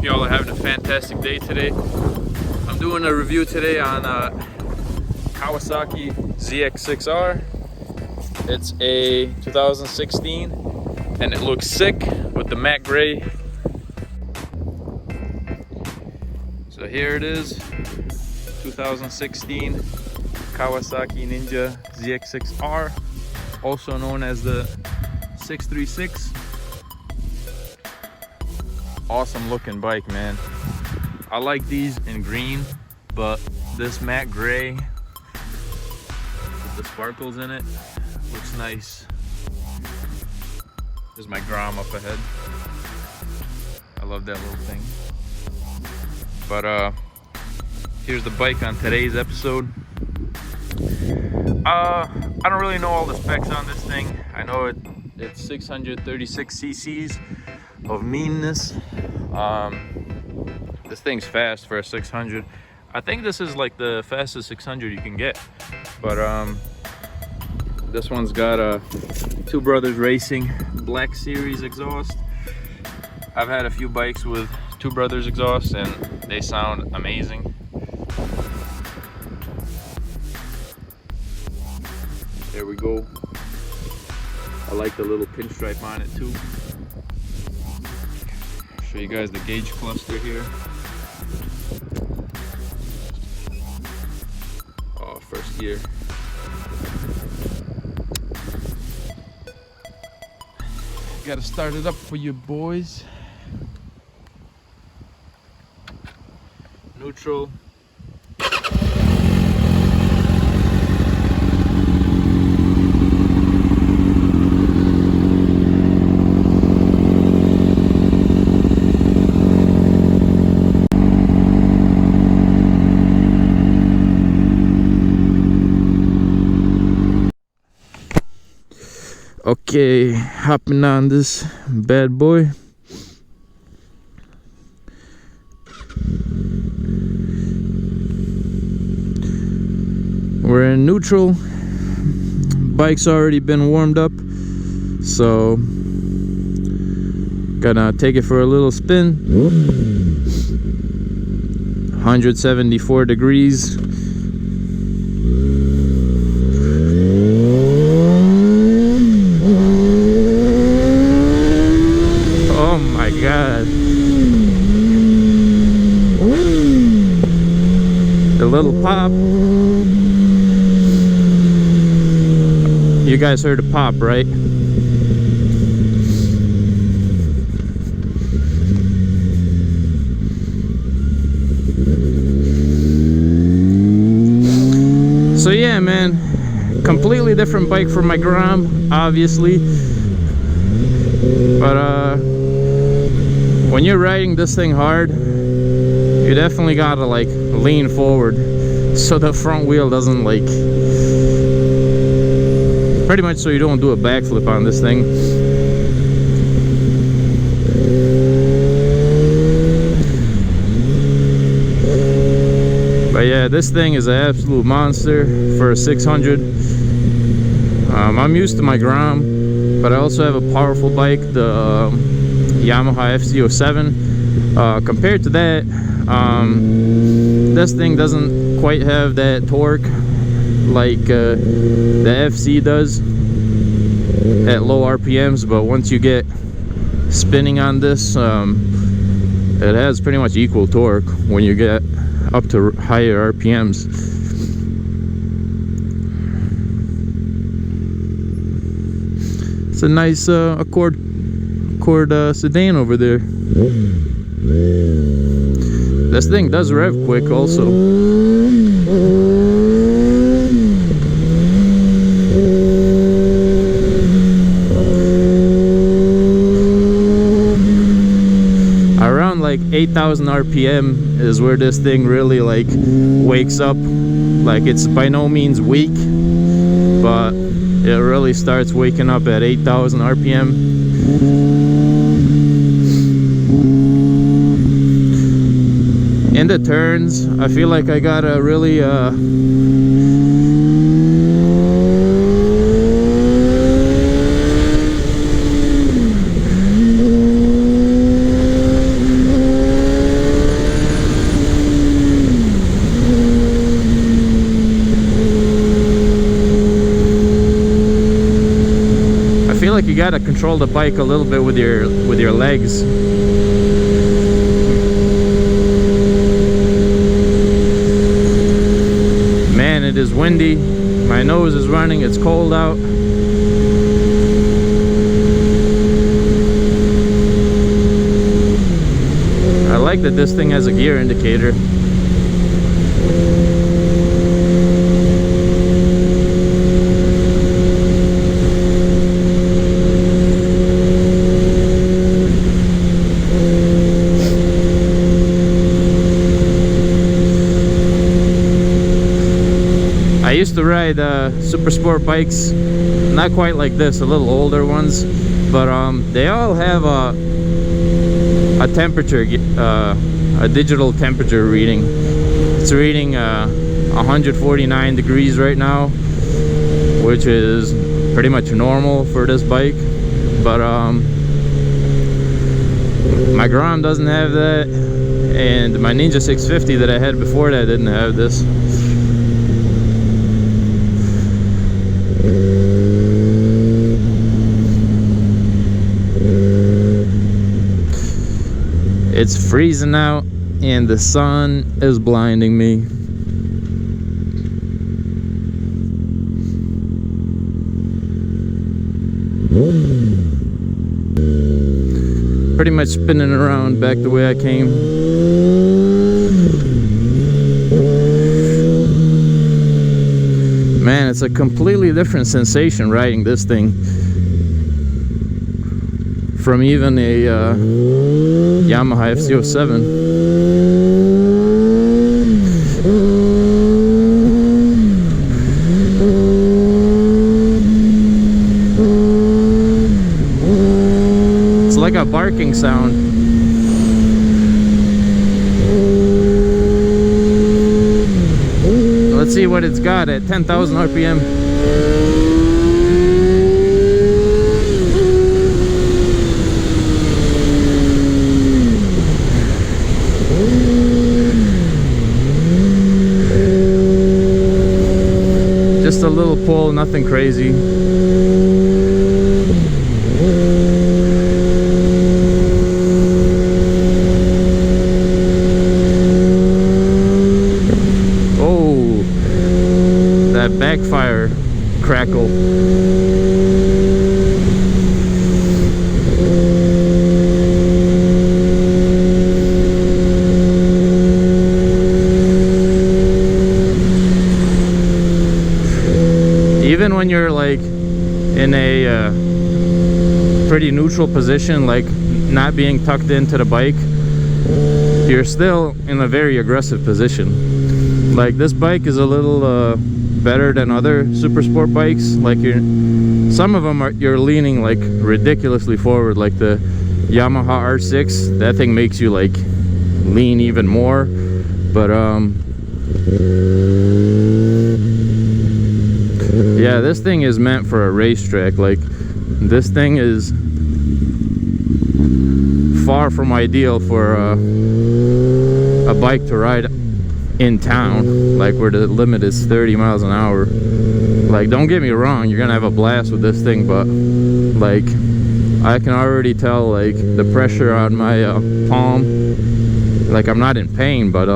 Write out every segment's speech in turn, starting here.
Hope y'all are having a fantastic day today. I'm doing a review today on Kawasaki ZX6R. It's a 2016 and it looks sick with the matte gray. So here it is, 2016 Kawasaki Ninja ZX6R, also known as the 636. Awesome looking bike, man. I like these in green, but this matte gray with the sparkles in it looks nice. There's my Grom up ahead. I love that little thing. But here's the bike on today's episode. I don't really know all the specs on this thing. I know it's 636 cc's of meanness. This thing's fast for a 600. I think this is like the fastest 600 you can get. But this one's got a Two Brothers Racing Black Series exhaust. I've had a few bikes with Two Brothers exhaust and they sound amazing. There we go. I like the little pinstripe on it too. Show you guys the gauge cluster here. Oh, first gear. Gotta start it up for you boys. Neutral. Okay, hopping on this bad boy. We're in neutral. Bike's already been warmed up, so gonna take it for a little spin. 174 degrees. God, the little pop. You guys heard a pop, right? So yeah, man, completely different bike from my Grom, obviously, but when you're riding this thing hard, you definitely gotta like lean forward so the front wheel doesn't like, pretty much so you don't do a backflip on this thing. But yeah, this thing is an absolute monster for a 600. I'm used to my Grom, but I also have a powerful bike, the Yamaha FC07. Compared to that, this thing doesn't quite have that torque like the FC does at low RPMs, but once you get spinning on this, it has pretty much equal torque when you get up to higher RPMs. It's a nice Accord sedan over there. This thing does rev quick also. Around like 8,000 RPM is where this thing really like wakes up. Like, it's by no means weak, but it really starts waking up at 8,000 RPM. In the turns, I feel like I gotta really you gotta control the bike a little bit with your legs. Man, it is windy. My nose is running. It's cold out. I like that this thing has a gear indicator. I used to ride super sport bikes, not quite like this, a little older ones, but they all have a temperature, a digital temperature reading. It's reading 149 degrees right now, which is pretty much normal for this bike. But my Grom doesn't have that, and my Ninja 650 that I had before that didn't have this. It's freezing out and the sun is blinding me. Pretty much spinning around back the way I came. Man, it's a completely different sensation riding this thing from even a Yamaha FC07. It's like a barking sound. Let's see what it's got at 10,000 RPM. Just a little pull, nothing crazy. Oh, that backfire crackle. Even when you're like in a pretty neutral position, like not being tucked into the bike, you're still in a very aggressive position. Like this bike is a little better than other super sport bikes. Like some of them you're leaning like ridiculously forward, like the Yamaha R6. That thing makes you like lean even more. But yeah, this thing is meant for a racetrack. Like this thing is far from ideal for a bike to ride in town, like where the limit is 30 miles an hour. Like, don't get me wrong, you're gonna have a blast with this thing, but like I can already tell like the pressure on my palm. Like I'm not in pain, but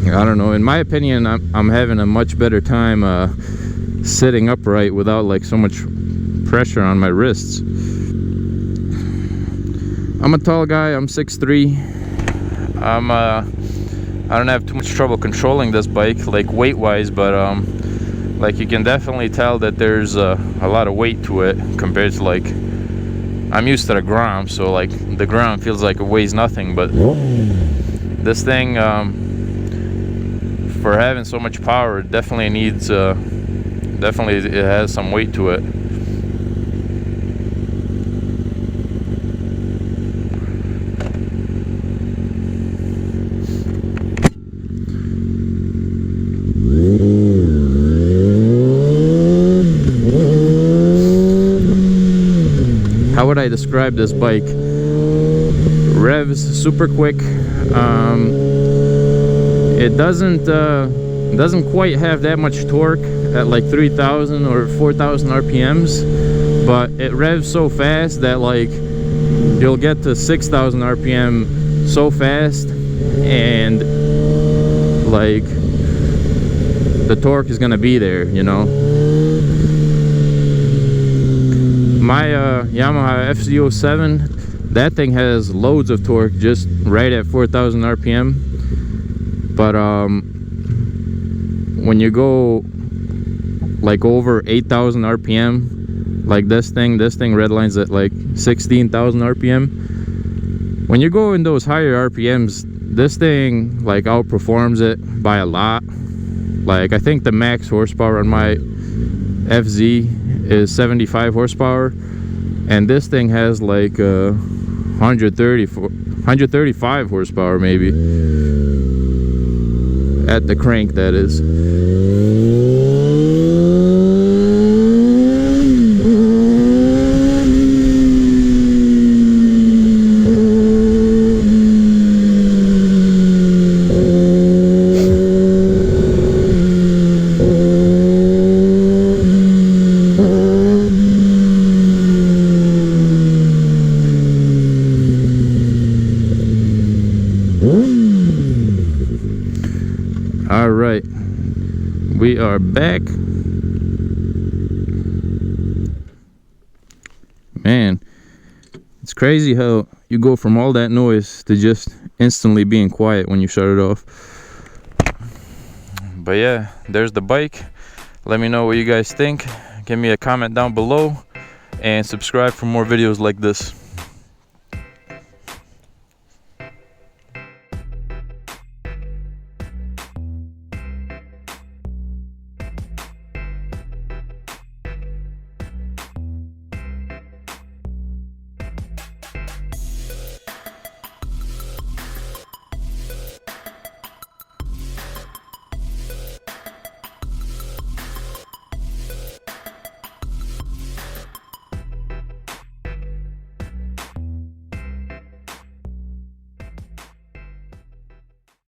I don't know, in my opinion, I'm having a much better time sitting upright without like so much pressure on my wrists. I'm a tall guy, I'm 6'3". I don't have too much trouble controlling this bike, like weight wise, but like you can definitely tell that there's a lot of weight to it compared to, like, I'm used to the Grom, so like the Grom feels like it weighs nothing, but this thing, for having so much power, it definitely needs definitely it has some weight to it. How would I describe this bike? Revs super quick. It doesn't quite have that much torque at like 3,000 or 4,000 RPMs, but it revs so fast that like you'll get to 6,000 RPM so fast, and like the torque is gonna be there, you know. My Yamaha FZ07, that thing has loads of torque just right at 4,000 RPM, but when you go like over 8,000 RPM, like this thing redlines at like 16,000 RPM. When you go in those higher RPMs, this thing like outperforms it by a lot. Like I think the max horsepower on my FZ is 75 horsepower, and this thing has like 135 horsepower maybe at the crank, that is. All right, we are back. Man, it's crazy how you go from all that noise to just instantly being quiet when you shut it off. But yeah, there's the bike. Let me know what you guys think. Give me a comment down below and subscribe for more videos like this.